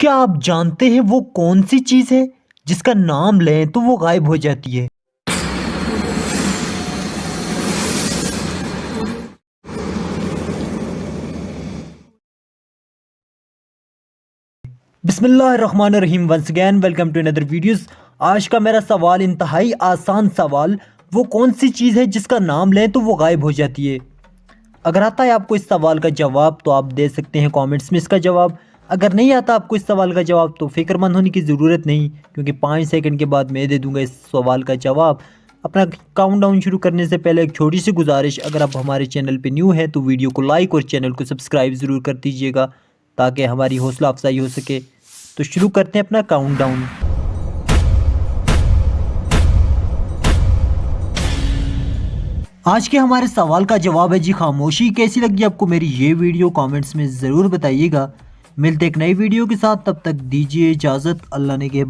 क्या आप जानते हैं वो कौन सी चीज़ है जिसका नाम लें तो वो गायब हो जाती है। बिस्मिल्लाहिर्रहमानिर्रहीम। Once again welcome to another videos. आज का मेरा सवाल इंतहाई आसान सवाल, वो कौन सी चीज़ है जिसका नाम लें तो वो गायब हो जाती है। अगर आता है आपको इस सवाल का जवाब तो आप दे सकते हैं कमेंट्स में इसका जवाब। अगर नहीं आता आपको इस सवाल का जवाब तो फिक्रमंद होने की ज़रूरत नहीं, क्योंकि 5 सेकंड के बाद मैं दे दूंगा इस सवाल का जवाब। अपना काउंटडाउन शुरू करने से पहले एक छोटी सी गुजारिश, अगर आप हमारे चैनल पे न्यू हैं तो वीडियो को लाइक और चैनल को सब्सक्राइब ज़रूर कर दीजिएगा ताकि हमारी हौसला अफजाई हो सके। तो शुरू करते हैं अपना काउंटडाउन। आज के हमारे सवाल का जवाब है जी खामोशी। कैसी लगी आपको मेरी ये वीडियो कमेंट्स में ज़रूर बताइएगा। मिलते एक नई वीडियो के साथ, तब तक दीजिए इजाज़त। अल्लाह ने के